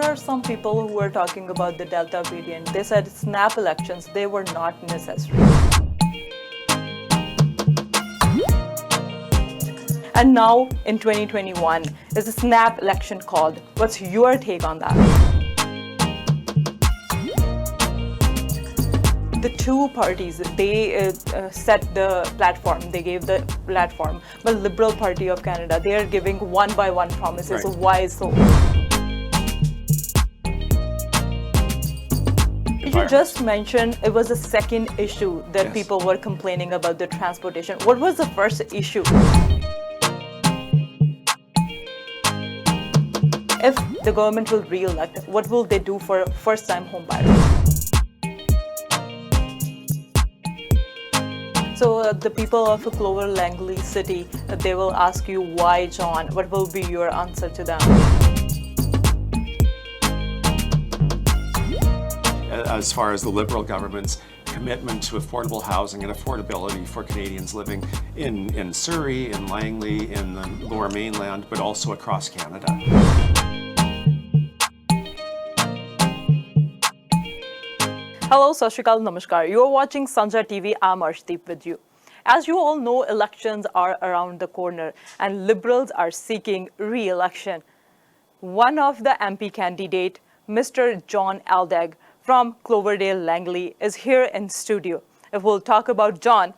are some people who were talking about the Delta variant. They said snap elections, they were not necessary. And now in 2021, is a snap election called. What's your take on that? The two parties, they set the platform, they gave the platform. But Liberal Party of Canada, they are giving one by one promises. Right. So why so? You just mentioned it was a second issue that Yes. people were complaining about, the transportation. What was the first issue? If the government will re-elect, what will they do for first-time home buyers? So the people of Clover Langley City, they will ask you, why, John? What will be your answer to them? As far as the Liberal government's commitment to affordable housing and affordability for Canadians living in Surrey, in Langley, in the Lower Mainland, but also across Canada. Hello, Sat Shri Akal, Namaskar. You are watching Sanjha TV. I'm Arshdeep with you. As you all know, elections are around the corner and Liberals are seeking re-election. One of the MP candidate, Mr. John Aldag from Cloverdale Langley, is here in studio. If we'll talk about John,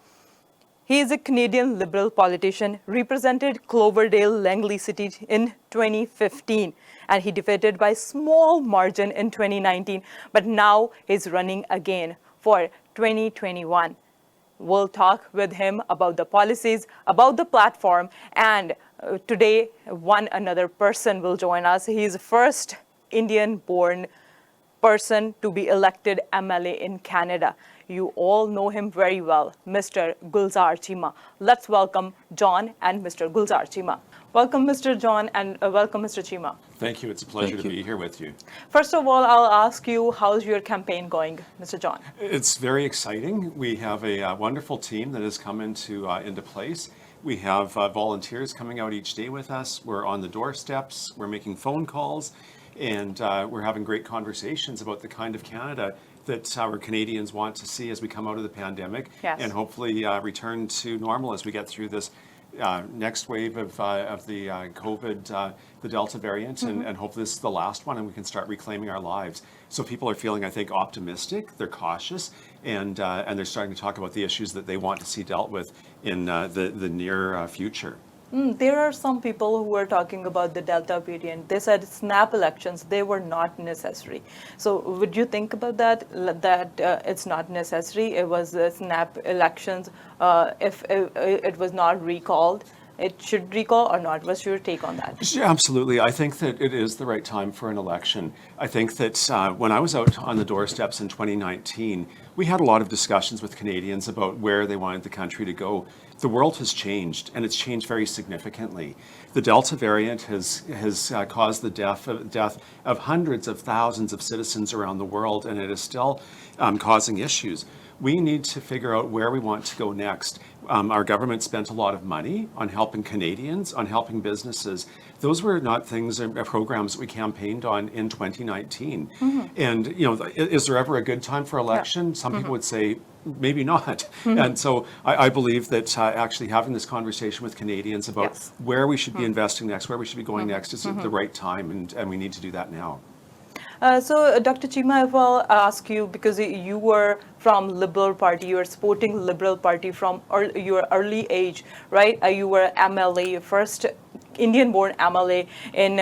he is a Canadian Liberal politician, represented Cloverdale Langley City in 2015, and he defeated by small margin in 2019, but now he's running again for 2021. We'll talk with him about the policies, about the platform, and today one another person will join us. He is the first Indian-born person to be elected MLA in Canada. You all know him very well, Mr. Gulzar Cheema. Let's welcome John and Mr. Gulzar Cheema. Welcome, Mr. John, and welcome, Mr. Cheema. Thank you. It's a pleasure to be here with you. First of all, I'll ask you, how's your campaign going, Mr. John? It's very exciting. We have a wonderful team that has come into place. We have volunteers coming out each day with us. We're on the doorsteps. We're making phone calls. And we're having great conversations about the kind of Canada that our Canadians want to see as we come out of the pandemic. Yes. And hopefully return to normal as we get through this next wave of the COVID, the Delta variant, and hopefully this is the last one and we can start reclaiming our lives. So people are feeling, I think, optimistic, they're cautious, and they're starting to talk about the issues that they want to see dealt with in the near future. There are some people who were talking about the Delta variant. They said snap elections, they were not necessary. So would you think about that it's not necessary? It was snap elections. If it was not recalled, it should recall or not? What's your take on that? Yeah, absolutely. I think that it is the right time for an election. I think that when I was out on the doorsteps in 2019, we had a lot of discussions with Canadians about where they wanted the country to go. The world has changed, and it's changed very significantly. The Delta variant has caused the death of hundreds of thousands of citizens around the world, and it is still causing issues. We need to figure out where we want to go next. Our government spent a lot of money on helping Canadians, on helping businesses. Those were not things or programs that we campaigned on in 2019. And, is there ever a good time for election? Yeah. Some people would say, maybe not. And so I believe that actually having this conversation with Canadians about where we should be investing next, where we should be going next is the right time, and we need to do that now. So, Dr. Cheema, if I'll ask you, because you were from Liberal Party, you were supporting Liberal Party from your early age, right? You were MLA, first Indian-born MLA in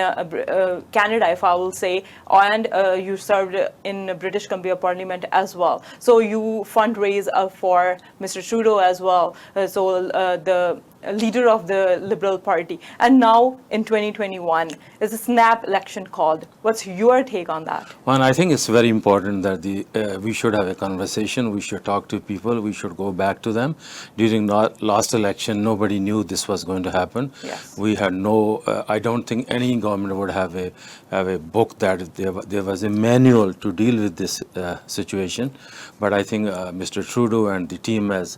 Canada, if I will say, and you served in British Columbia Parliament as well. So you fundraise for Mr. Trudeau as well. The leader of the Liberal Party. And now in 2021 is a snap election called. What's your take on that? Well, I think it's very important that we should have a conversation. We should talk to people. We should go back to them. During last election, nobody knew this was going to happen. Yes. We had I don't think any government would have a book that there was a manual to deal with this situation. But I think Mr. Trudeau and the team has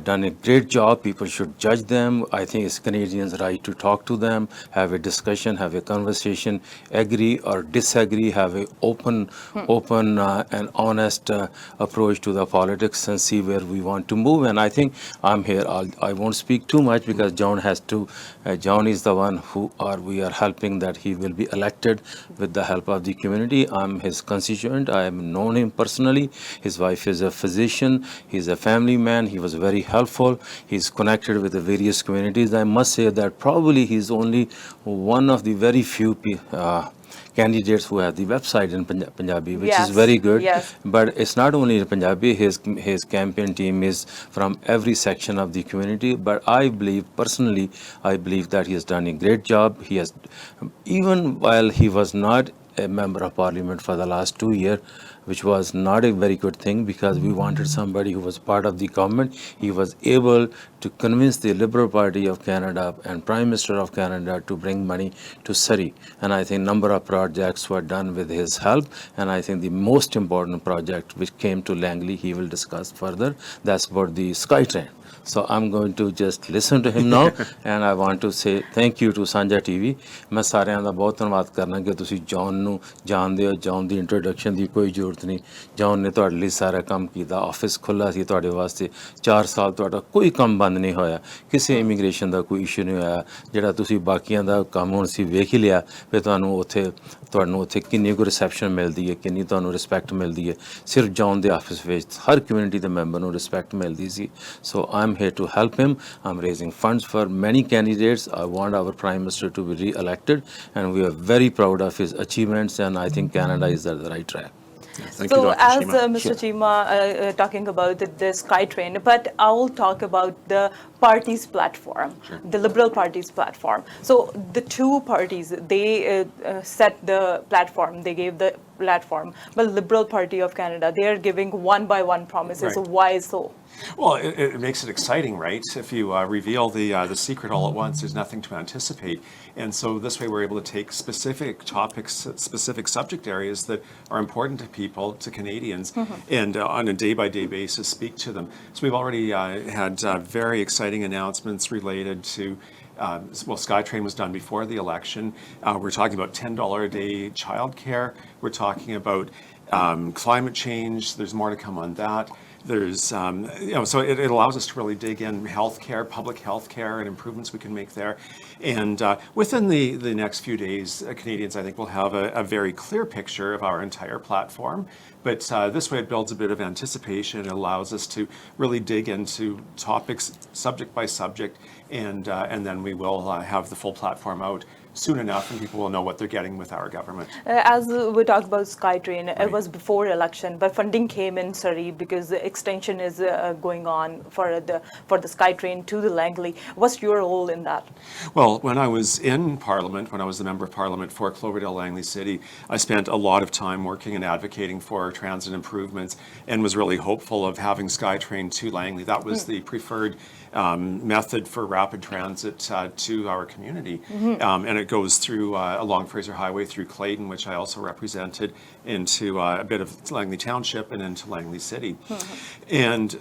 done a great job. People should judge them. I think it's Canadians' right to talk to them, have a discussion, have a conversation, agree or disagree, have a open and honest approach to the politics and see where we want to move. And I think I'm here. I won't speak too much because John has to. John is the one we are helping that he will be elected with the help of the community. I'm his constituent. I have known him personally. His wife is a physician. He's a family man. He was very helpful. He's connected with the various communities. I must say that probably he's only one of the very few candidates who have the website in Punjabi, which is very good. Yes. But it's not only in Punjabi. His campaign team is from every section of the community. But I believe personally, that he has done a great job. He has, even while he was not a member of parliament for the last 2 years, which was not a very good thing because we wanted somebody who was part of the government. He was able to convince the Liberal Party of Canada and Prime Minister of Canada to bring money to Surrey. And I think number of projects were done with his help. And I think the most important project which came to Langley, he will discuss further. That's about the SkyTrain. So I'm going to just listen to him now and I want to say thank you to Sanjha TV. मैं सारिਆਂ ਦਾ ਬਹੁਤ ਧੰਨਵਾਦ ਕਰਨਾ ਕਿ ਤੁਸੀਂ John ਨੂੰ ਜਾਣਦੇ ਹੋ। John ਦੀ introduction ਦੀ ਕੋਈ ਜ਼ਰੂਰਤ ਨਹੀਂ। ਜੌਨ ਨੇ ਤੁਹਾਡੇ ਲਈ ਸਾਰਾ ਕੰਮ ਕੀਤਾ। ਆਫਿਸ ਖੁੱਲ੍ਹਾ ਸੀ ਤੁਹਾਡੇ ਵਾਸਤੇ। 4 ਸਾਲ ਤੁਹਾਡਾ ਕੋਈ ਕੰਮ ਬੰਦ ਨਹੀਂ ਹੋਇਆ। ਕਿਸੇ ਇਮੀਗ੍ਰੇਸ਼ਨ ਦਾ ਕੋਈ ਇਸ਼ੂ ਨਹੀਂ ਹੋਇਆ। ਜਿਹੜਾ ਤੁਸੀਂ ਬਾਕੀਆਂ ਦਾ ਕੰਮ ਹੁਣ ਸੀ ਵੇਖ ਹੀ ਲਿਆ ਵੀ ਤੁਹਾਨੂੰ ਉੱਥੇ ਕਿੰਨੀ ਕੁ ਰਿਸੈਪਸ਼ਨ ਮਿਲਦੀ ਹੈ, ਕਿੰਨੀ ਤੁਹਾਨੂੰ ਰਿਸਪੈਕਟ ਮਿਲਦੀ ਹੈ। ਸਿਰਫ ਜੌਨ ਦੇ ਆਫਿਸ ਵਿੱਚ ਹਰ ਕਮਿਊਨਿਟੀ ਦੇ ਮੈਂਬਰ ਨੂੰ ਰਿਸਪੈਕਟ ਮਿਲਦੀ ਸੀ। So I am here to help him. I'm raising funds for many candidates. I want our Prime Minister to be re-elected and we are very proud of his achievements and I think Canada is at the right track. Thank so you, Dr. as Chima. Mr. Chima talking about the SkyTrain, but I will talk about the party's platform, the Liberal Party's platform. So the two parties, they set the platform, they gave the platform, but Liberal Party of Canada, they are giving one by one promises. Right. Why so? Well, it makes it exciting, right? If you reveal the secret all at once, there's nothing to anticipate. And so this way we're able to take specific topics, specific subject areas that are important to people, to Canadians, and on a day-by-day basis speak to them. So we've already had very exciting announcements related to SkyTrain was done before the election. We're talking about $10 a day childcare. We're talking about climate change. There's more to come on that. There's, so it allows us to really dig in healthcare, public healthcare, and improvements we can make there. And within the next few days, Canadians, I think, will have a very clear picture of our entire platform. But this way it builds a bit of anticipation. It allows us to really dig into topics, subject by subject, and then we will have the full platform out soon enough and people will know what they're getting with our government. As we talked about SkyTrain, it was before election, but funding came in Surrey because the extension is going on for the SkyTrain to the Langley. What's your role in that? Well, when I was in Parliament, when I was the Member of Parliament for Cloverdale Langley City, I spent a lot of time working and advocating for transit improvements and was really hopeful of having SkyTrain to Langley. That was the preferred method for rapid transit to our community. And it goes through along Fraser Highway through Clayton, which I also represented, into a bit of Langley Township and into Langley City. And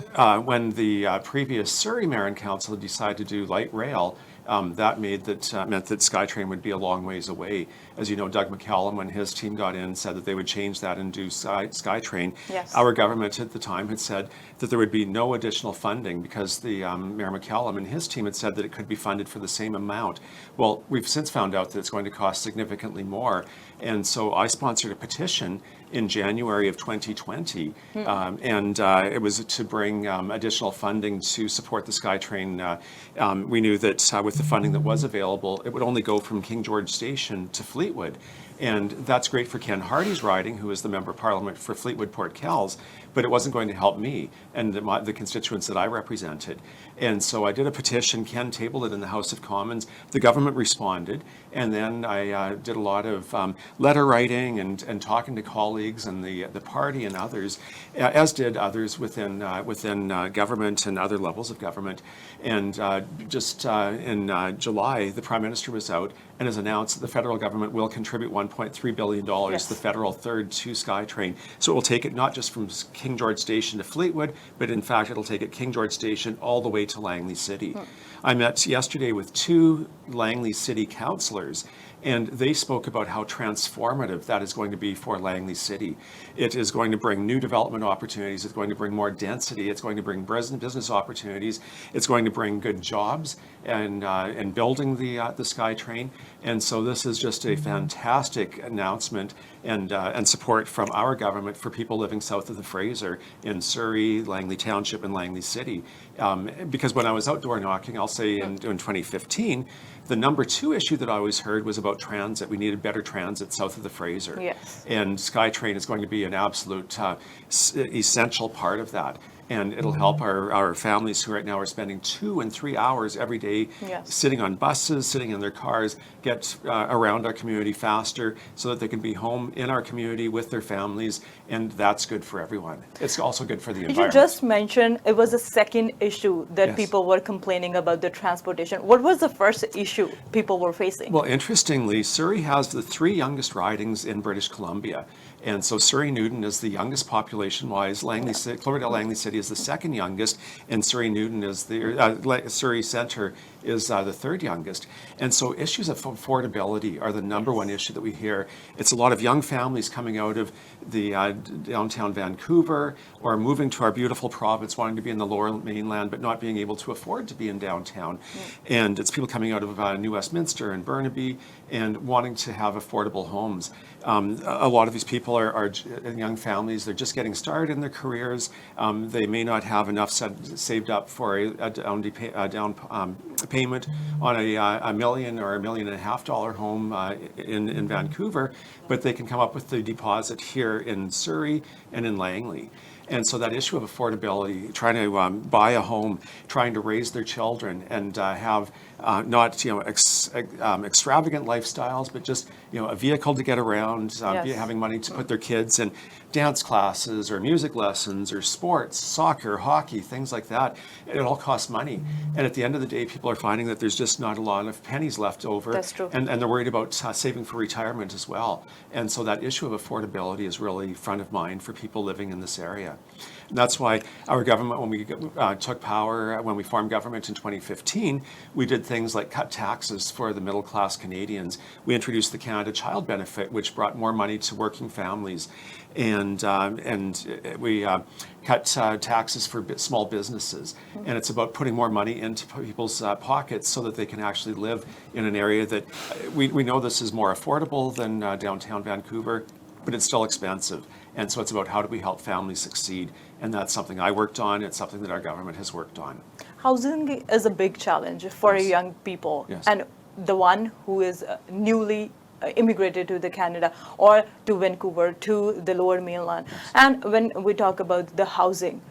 when the previous Surrey Mayor and Council decided to do light rail, that meant that SkyTrain would be a long ways away. As you know, Doug McCallum, when his team got in, said that they would change that and do SkyTrain. Yes. Our government at the time had said that there would be no additional funding because the Mayor McCallum and his team had said that it could be funded for the same amount. Well, we've since found out that it's going to cost significantly more. And so I sponsored a petition in January of 2020, and it was to bring additional funding to support the SkyTrain. We knew that with the funding that was available, it would only go from King George Station to Fleetwood. And that's great for Ken Hardy's riding, who is the Member of Parliament for Fleetwood Port Kells, but it wasn't going to help me and the constituents that I represented. And so I did a petition. Ken tabled it in the House of Commons. The government responded, and then I did a lot of letter writing and talking to colleagues and the party and others, as did others within government and other levels of government. And just in July, the Prime Minister was out and has announced that the federal government will contribute $1.3 billion, Yes. the federal third to SkyTrain. So it will take it not just from King George Station to Fleetwood, but in fact it'll take it King George Station all the way to Langley City. I met yesterday with 2 Langley City councillors, and they spoke about how transformative that is going to be for Langley City. It is going to bring new development opportunities. It's going to bring more density. It's going to bring business opportunities. It's going to bring good jobs and building the SkyTrain. And so this is just a fantastic announcement and support from our government for people living south of the Fraser in Surrey, Langley Township, and Langley City. Because when I was outdoor knocking, I'll say in 2015, the number 2 issue that I always heard was about transit. We needed better transit south of the Fraser. Yes. And SkyTrain is going to be an absolute essential part of that. And it'll help our families who right now are spending 2 and 3 hours every day Yes. sitting on buses, sitting in their cars, get around our community faster so that they can be home in our community with their families. And that's good for everyone. It's also good for the You environment. just mentioned it was a second issue that Yes. people were complaining about the transportation. What was the first issue people were facing? Well, interestingly, Surrey has the 3 youngest ridings in British Columbia. And so Surrey Newton is the youngest population-wise. Cloverdale Langley City is the second youngest, and Surrey Newton is Surrey Centre is the third youngest. And so issues of affordability are the number one issue that we hear. It's a lot of young families coming out of the downtown Vancouver or moving to our beautiful province, wanting to be in the Lower Mainland, but not being able to afford to be in downtown. And it's people coming out of New Westminster and Burnaby and wanting to have affordable homes. A lot of these people are young families. They're just getting started in their careers. They may not have enough saved up for a down payment on a $1 million or $1.5 million home in Vancouver, but they can come up with the deposit here in Surrey and in Langley. And so that issue of affordability, trying to buy a home, trying to raise their children, and have not extravagant lifestyles, but just a vehicle to get around, Yes. having money to put their kids in dance classes or music lessons or sports, soccer, hockey, things like that. It all costs money. And at the end of the day, people are finding that there's just not a lot of pennies left over. That's true. And they're worried about saving for retirement as well. And so that issue of affordability is really front of mind for people living in this area. And that's why our government, when we took power, when we formed government in 2015, we did things like cut taxes for the middle class Canadians. We introduced the Canada Child Benefit, which brought more money to working families. And we cut taxes for small businesses. And it's about putting more money into people's pockets so that they can actually live in an area that we know this is more affordable than downtown Vancouver, but it's still expensive. And so it's about how do we help families succeed. And that's something I worked on. It's something that our government has worked on. Housing is a big challenge for Yes. young people, Yes. and the one who is newly immigrated to the Canada or to Vancouver, to the Lower Mainland. And when we talk about the housing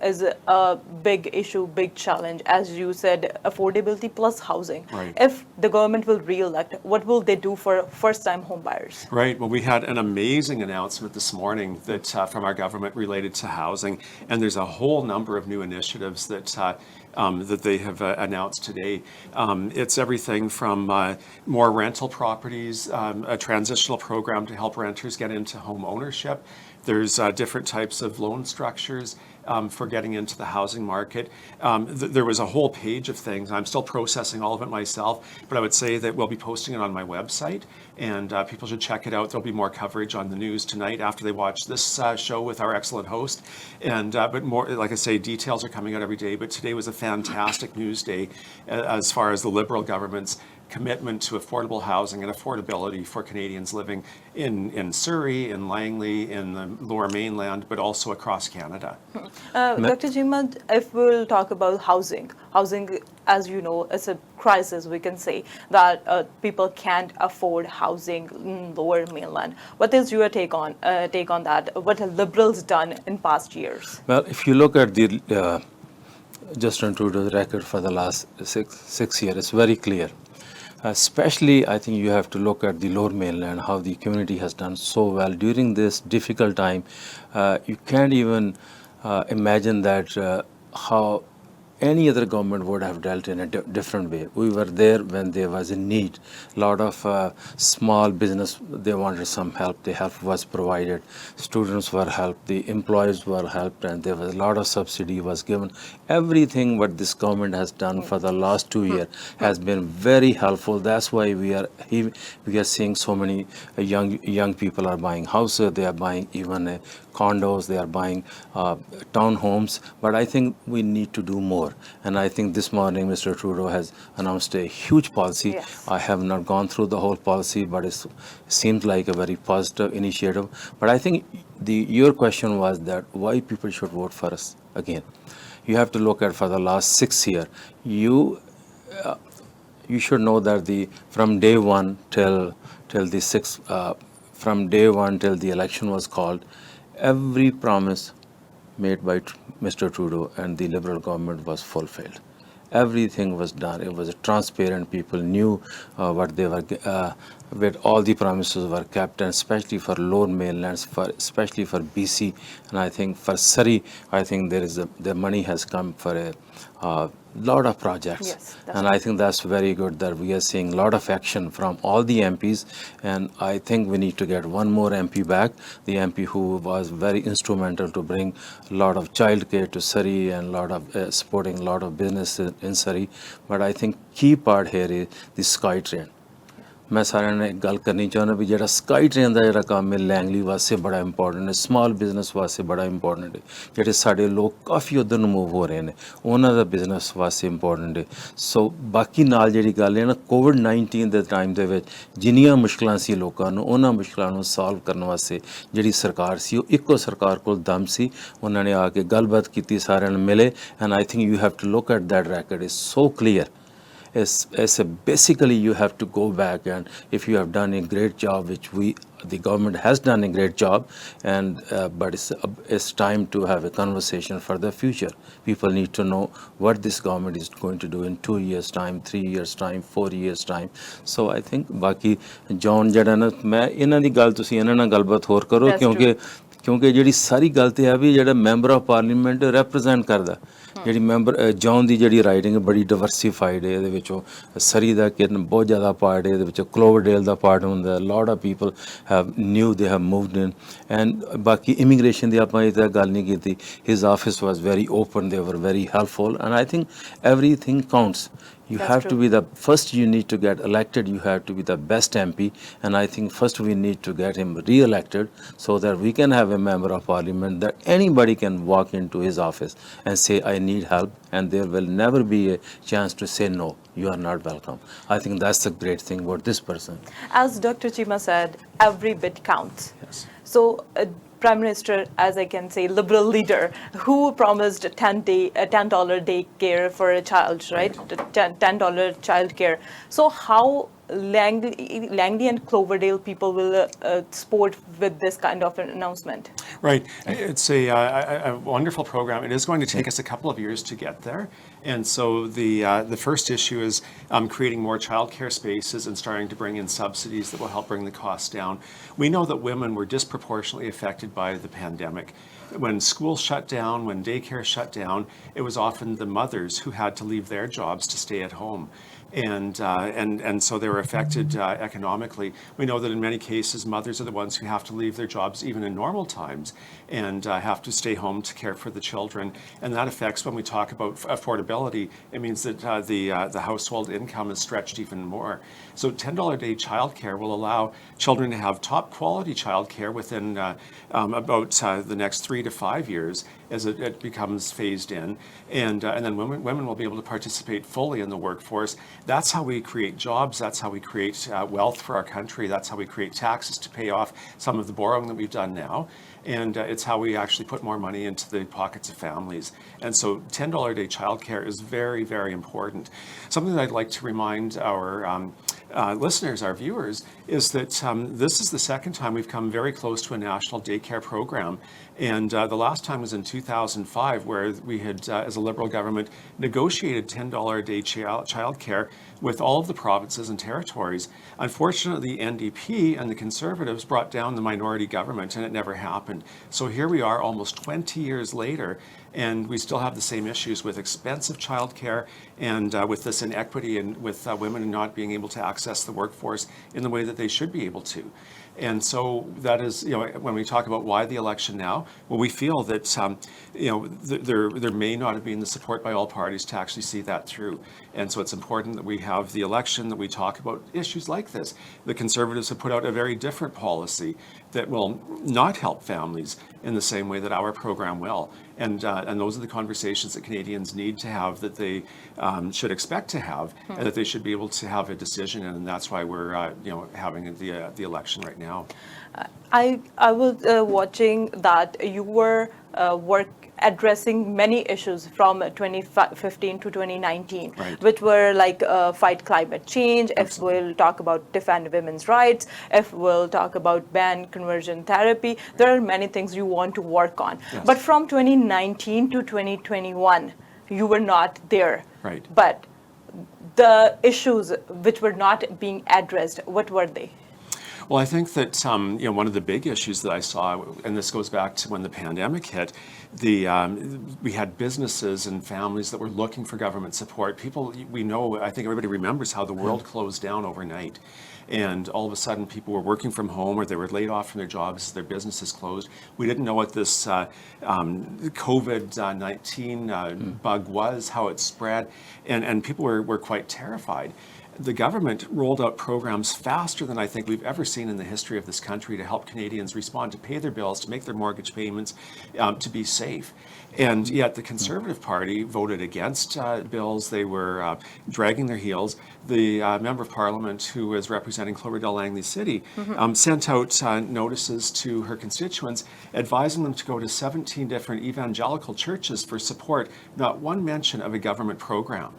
is a big issue, big challenge. As you said, affordability plus housing. Right. If the government will re-elect, what will they do for first-time home buyers? Right. Well, we had an amazing announcement this morning that from our government related to housing, and there's a whole number of new initiatives that that they have announced today. It's everything from more rental properties, a transitional program to help renters get into home ownership. There's different types of loan structures for getting into the housing market. There was a whole page of things. I'm still processing all of it myself, but I would say that we'll be posting it on my website, and people should check it out. There'll be more coverage on the news tonight after they watch this show with our excellent host. And but more, like I say, details are coming out every day. But today was a fantastic news day as far as the Liberal government's commitment to affordable housing and affordability for Canadians living in Surrey, in Langley, in the Lower Mainland, but also across Canada. Dr. Jimad, if we'll talk about housing, as you know, it's a crisis, we can say, that people can't afford housing in Lower Mainland. What is your take on that? What have Liberals done in past years? Well, if you look at the Justin Trudeau's record for the last six years, it's very clear. Especially, I think you have to look at the Lower Mainland, how the community has done so well during this difficult time. You can't even imagine that how any other government would have dealt in a different way. We were there when there was a need. A lot of small business, they wanted some help. The help was provided. Students were helped. The employees were helped, and there was a lot of subsidy was given. Everything what this government has done for the last 2 years has been very helpful. That's why we are seeing so many young people are buying houses. They are buying even condos. They are buying townhomes. But I think we need to do more. And I think this morning Mr. Trudeau has announced a huge policy. Yes. I have not gone through the whole policy, but it seems like a very positive initiative. But I think your question was that why people should vote for us again. You have to look at for the last 6 years. You should know that from day one till the from day one till the election was called, every promise made by Mr. Trudeau and the Liberal government was fulfilled. Everything was done. It was transparent. People knew what they were, with all the promises were kept, and especially for lower mainlands, especially for BC, and I think for Surrey, I think the money has come for a lot of projects. Yes, and I think that's very good that we are seeing a lot of action from all the MPs, and I think we need to get one more MP back, the MP who was very instrumental to bring a lot of childcare to Surrey and a lot of supporting a lot of businesses in Surrey. But I think key part here is the Sky Train. मैं सारे ने गल करनी चाहना भी जेड़ा sky train का जेड़ा काम है लैंगली वास्ते बड़ा इंपॉर्टेंट है, स्मॉल बिजनेस वास्ते बड़ा इंपॉर्टेंट है, जेड़े साढ़े लोग काफ़ी उधर मूव हो रहे हैं उन्हों का बिजनेस वास्ते इंपॉर्टेंट है. सो बाकी नाल जेड़ी गल है ना कोविड-19 के टाइम के जिन्नियां मुश्किलां सी लोगों को उन्होंने मुश्किलों को सॉल्व करने वास्ते जेड़ी सरकार सी इको सरकार को दम सी, उन्होंने आके गलबात की सारे मिले. And I think you have to look at that record is so clear. Basically you have to go back, and if you have done a great job, which the government has done a great job, and but it's time to have a conversation for the future. People need to know what this government is going to do in 2 years time, 3 years time, 4 years time. So I think बाकी John जड़ा ना मैं इन्हां दी गल तुसीं इन्हां नाल गलबात होर करो क्योंकि ਜਿਹੜੀ ਸਾਰੀ ਗੱਲ ਤੇ ਹੈ ਵੀ ਜਿਹੜਾ ਮੈਂਬਰ ਆਫ ਪਾਰਲੀਮੈਂਟ ਰਿਪਰੈਜ਼ੈਂਟ ਕਰਦਾ, ਜਿਹੜੀ ਮੈਂਬਰ ਜੌਨ ਦੀ ਜਿਹੜੀ ਰਾਈਟਿੰਗ ਬੜੀ ਡਿਵਰਸੀਫਾਈਡ ਹੈ. ਇਹਦੇ ਵਿੱਚੋਂ ਸਰੀ ਦਾ ਕਿਰਨ ਬਹੁਤ ਜ਼ਿਆਦਾ ਪਾਰਟ ਹੈ, ਇਹਦੇ ਵਿੱਚ ਕਲੋਵਰਡੇਲ ਦਾ ਪਾਰਟ ਹੁੰਦਾ. Lot of people have new they have moved in. And ਬਾਕੀ ਇਮੀਗ੍ਰੇਸ਼ਨ ਦੀ ਆਪਾਂ ਇਹ ਤਾਂ ਗੱਲ ਨਹੀਂ ਕੀਤੀ. ਹਿਜ਼ ਆਫਿਸ ਵਾਜ਼ ਵੈਰੀ ਓਪਨ, ਦੇ ਵਰ very helpful, and I think everything counts. You That's have true. to be first you need to get elected, you have to be the best MP, and I think first we need to get him re-elected so that we can have a member of parliament that anybody can walk into his office and say, I need help, and there will never be a chance to say, no, you are not welcome. I think that's the great thing about this person. As Dr. Chima said, every bit counts. Yes. So, Prime Minister, as I can say, liberal leader, who promised $10 day care for a child, right? $10 child care. So how Langley and Cloverdale people will support with this kind of an announcement? Right. It's a wonderful program. It is going to take us a couple of years to get there. And so the first issue is creating more childcare spaces and starting to bring in subsidies that will help bring the costs down. We know that women were disproportionately affected by the pandemic. When schools shut down, when daycare shut down, it was often the mothers who had to leave their jobs to stay at home. And so they were affected economically. We know that in many cases, mothers are the ones who have to leave their jobs even in normal times and have to stay home to care for the children. And that affects, when we talk about affordability, it means that the household income is stretched even more. So $10 a day childcare will allow children to have top quality childcare within about the next 3 to 5 years as it becomes phased in. And then women will be able to participate fully in the workforce. That's how we create jobs. That's how we create wealth for our country. That's how we create taxes to pay off some of the borrowing that we've done now. And it's how we actually put more money into the pockets of families. And so $10 a day childcare is very, very important. Something that I'd like to remind our listeners, our viewers, is that this is the second time we've come very close to a national daycare program. And the last time was in 2005, where we had, as a Liberal government, negotiated $10 a day childcare with all of the provinces and territories. Unfortunately, the NDP and the Conservatives brought down the minority government, and it never happened. So here we are almost 20 years later, And we still have the same issues with expensive childcare and with this inequity and with women not being able to access the workforce in the way that they should be able to. And so that is, when we talk about why the election now, well, we feel that, there may not have been the support by all parties to actually see that through. And so it's important that we have the election, that we talk about issues like this. The Conservatives have put out a very different policy that will not help families in the same way that our program will. And those are the conversations that Canadians need to have, that they should expect to have, and that they should be able to have a decision. And that's why we're having the election right now. I was watching that you were addressing many issues from 2015 to 2019, Right. which were like fight climate change, if we'll talk about defend women's rights, if we'll talk about ban conversion therapy. There are many things you want to work on. Yes. But from 2019 to 2021, you were not there. Right. But the issues which were not being addressed, what were they? Well, I think that one of the big issues that I saw, and this goes back to when the pandemic hit, we had businesses and families that were looking for government support. People, I think everybody remembers how the world closed down overnight. And all of a sudden, people were working from home, or they were laid off from their jobs, their businesses closed. We didn't know what this COVID-19 bug was, how it spread, and people were quite terrified. The government rolled out programs faster than I think we've ever seen in the history of this country to help Canadians respond, to pay their bills, to make their mortgage payments, to be safe. And yet the Conservative Party voted against bills. They were dragging their heels. The Member of Parliament who was representing Cloverdale-Langley City sent out notices to her constituents advising them to go to 17 different evangelical churches for support, not one mention of a government program.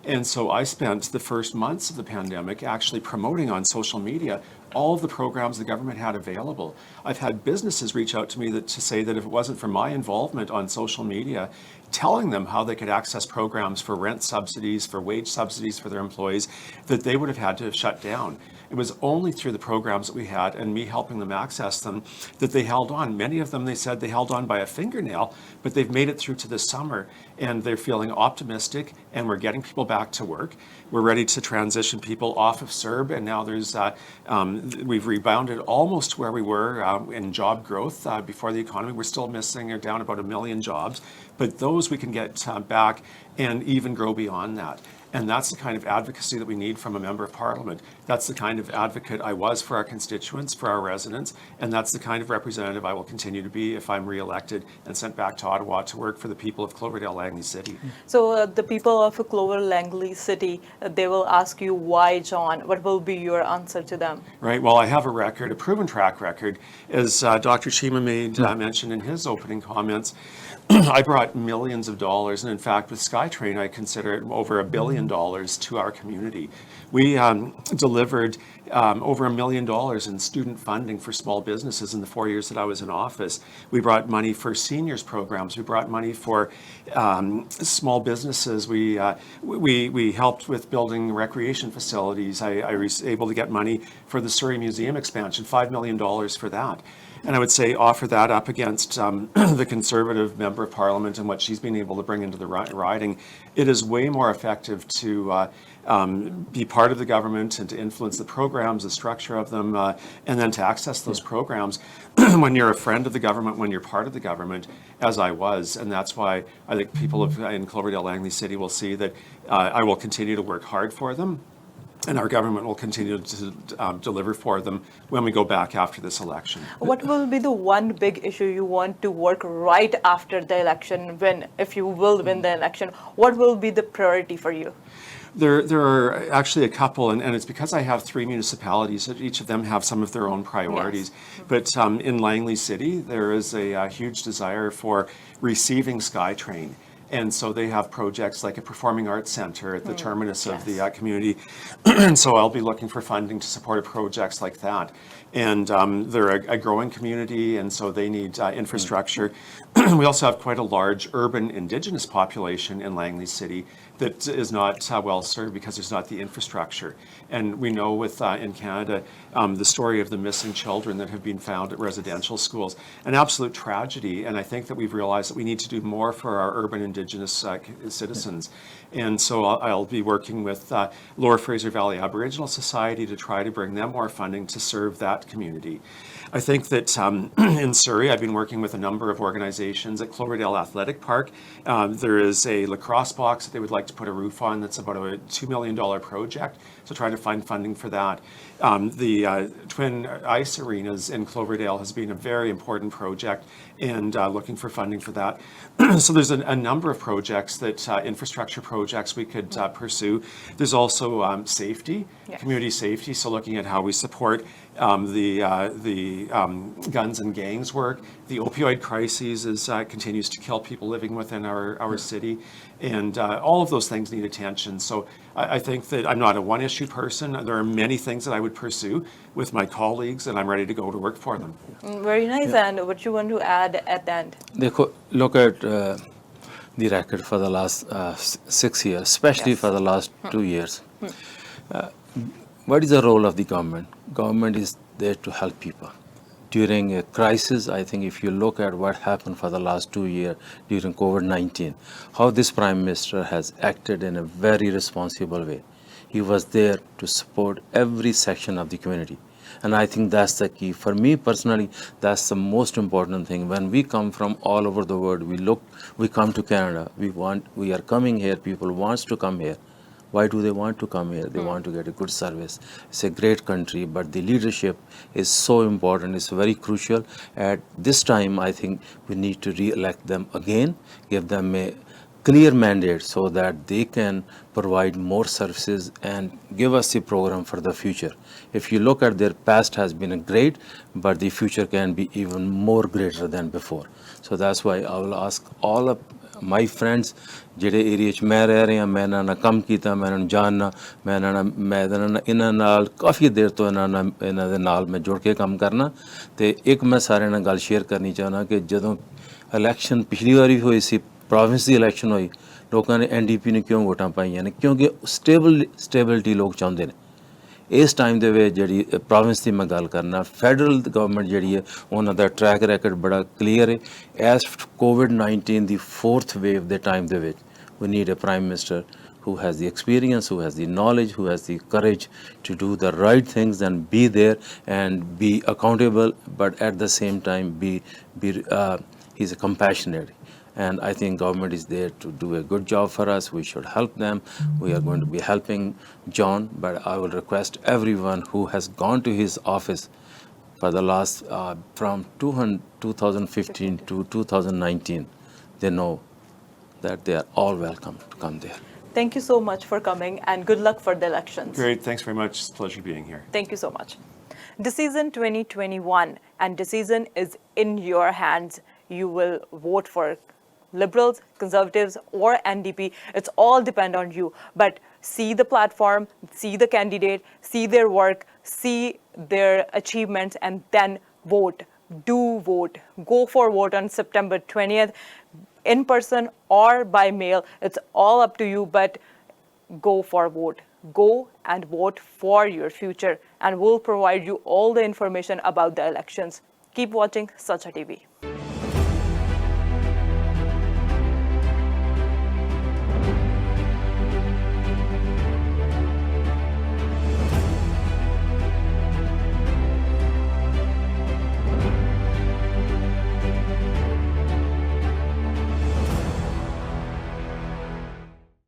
And so I spent the first months of the pandemic actually promoting on social media all of the programs the government had available. I've had businesses reach out to me to say that if it wasn't for my involvement on social media, telling them how they could access programs for rent subsidies, for wage subsidies for their employees, that they would have had to have shut down. It was only through the programs that we had and me helping them access them that they held on. Many of them, they said they held on by a fingernail, but they've made it through to this summer and they're feeling optimistic, and we're getting people back to work. We're ready to transition people off of CERB, and now we've rebounded almost to where we were in job growth before the economy. We're still missing or down about 1 million jobs, but those we can get back and even grow beyond that. And that's the kind of advocacy that we need from a Member of Parliament. That's the kind of advocate I was for our constituents, for our residents, and that's the kind of representative I will continue to be if I'm re-elected and sent back to Ottawa to work for the people of Cloverdale-Langley City. So the people of Clover-Langley City, they will ask you, why, John? What will be your answer to them? Right. Well, I have a record, a proven track record. As Dr. Chima made mention in his opening comments, I brought millions of dollars, and in fact, with SkyTrain, I consider it over $1 billion to our community. We delivered over $1 million in student funding for small businesses in the 4 years that I was in office. We brought money for seniors programs. We brought money for small businesses. We helped with building recreation facilities. I was able to get money for the Surrey Museum expansion, $5 million for that. And I would say offer that up against the Conservative Member of Parliament and what she's been able to bring into the riding. It is way more effective to be part of the government and to influence the programs, the structure of them, and then to access those programs when you're a friend of the government, when you're part of the government, as I was. And that's why I think people in Cloverdale-Langley City will see that I will continue to work hard for them, and our government will continue to deliver for them when we go back after this election. What will be the one big issue you want to work right after the election, if you will win the election? What will be the priority for you? There are actually a couple, and it's because I have 3 municipalities that each of them have some of their own priorities. Yes. But in Langley City, there is a huge desire for receiving SkyTrain. And so they have projects like a performing arts center at the terminus of the community. And so I'll be looking for funding to support projects like that. And they're a growing community, and so they need infrastructure. We also have quite a large urban Indigenous population in Langley City that is not well served because there's not the infrastructure. And we know with in Canada, the story of the missing children that have been found at residential schools, an absolute tragedy. And I think that we've realized that we need to do more for our urban Indigenous citizens. And so I'll be working with Lower Fraser Valley Aboriginal Society to try to bring them more funding to serve that community. I think that in Surrey, I've been working with a number of organizations at Cloverdale Athletic Park. There is a lacrosse box that they would like to put a roof on that's about a $2 million project, so trying to find funding for that. The Twin Ice Arenas in Cloverdale has been a very important project, and looking for funding for that. So there's a number of projects that, infrastructure projects we could pursue. There's also safety, community safety, so looking at how we support the guns and gangs work. The opioid crisis continues to kill people living within our city, and all of those things need attention. So I think that I'm not a one-issue person. There are many things that I would pursue with my colleagues, and I'm ready to go to work for them. Very nice. And what you want to add at the end? Look at the record for the last 6 years, especially for the last 2 years. What is the role of the government? Government is there to help people. During a crisis, I think if you look at what happened for the last 2 years during COVID-19, how this Prime Minister has acted in a very responsible way. He was there to support every section of the community. And I think that's the key. For me personally, that's the most important thing. When we come from all over the world, we come to Canada, we are coming here, people wants to come here. Why do they want to come here? They want to get a good service. It's a great country, but the leadership is so important. It's very crucial. At this time, I think we need to re-elect them again, give them a clear mandate so that they can provide more services and give us a program for the future. If you look at their past has been great, but the future can be even more greater than before. So that's why I will ask all of my friends, ਜਿਹੜੇ area 'ਚ ਮੈਂ ਰਹਿ ਰਿਹਾ, ਮੈਂ ਇਹਨਾਂ ਨਾਲ ਕੰਮ ਕੀਤਾ, ਮੈਂ ਇਹਨਾਂ ਨੂੰ ਜਾਣਨਾ, ਮੈਂ ਇਹਨਾਂ ਨਾਲ ਕਾਫੀ ਦੇਰ ਤੋਂ ਇਹਨਾਂ ਦੇ ਨਾਲ ਮੈਂ ਜੁੜ ਕੇ ਕੰਮ ਕਰਨਾ। ਅਤੇ ਇੱਕ ਮੈਂ ਸਾਰਿਆਂ ਨਾਲ ਗੱਲ ਸ਼ੇਅਰ ਕਰਨੀ ਚਾਹੁੰਦਾ ਕਿ ਜਦੋਂ ਇਲੈਕਸ਼ਨ ਪਿਛਲੀ ਵਾਰੀ ਹੋਈ ਸੀ, ਪ੍ਰੋਵਿੰਸ ਦੀ ਇਲੈਕਸ਼ਨ ਹੋਈ, ਲੋਕਾਂ ਨੇ NDP ਨੂੰ ਕਿਉਂ ਵੋਟਾਂ ਪਾਈਆਂ ਨੇ? ਕਿਉਂਕਿ ਸਟੇਬਿਲਿਟੀ ਲੋਕ ਚਾਹੁੰਦੇ ਨੇ। ਇਸ ਟਾਈਮ ਦੇ ਵਿੱਚ ਜਿਹੜੀ ਪ੍ਰੋਵਿੰਸ ਦੀ ਮੈਂ ਗੱਲ ਕਰਨਾ, ਫੈਡਰਲ ਗਵਰਨਮੈਂਟ ਜਿਹੜੀ ਹੈ ਉਹਨਾਂ ਦਾ ਟਰੈਕ ਰੈਕਡ ਬੜਾ ਕਲੀਅਰ ਹੈ। ਐਸ COVID-19 ਦੀ 4th ਵੇਵ ਦੇ ਟਾਈਮ ਦੇ ਵਿੱਚ we need a Prime Minister who has the experience, who has the knowledge, who has the courage to do the right things and be there and be accountable, but at the same time he's a compassionate. And I think government is there to do a good job for us. We should help them. We are going to be helping John, but I will request everyone who has gone to his office for the last, from 2015 to 2019, they know that they are all welcome to come there. Thank you so much for coming, and good luck for the elections. Great, thanks very much. It's a pleasure being here. Thank you so much. Decision 2021, and decision is in your hands. You will vote for Liberals, Conservatives, or NDP. It's all depend on you. But see the platform, see the candidate, see their work, see their achievements, and then vote. Do vote. Go for vote on September 20th, in person or by mail. It's all up to you, but go for vote. Go and vote for your future, and we'll provide you all the information about the elections. Keep watching Sanjha TV.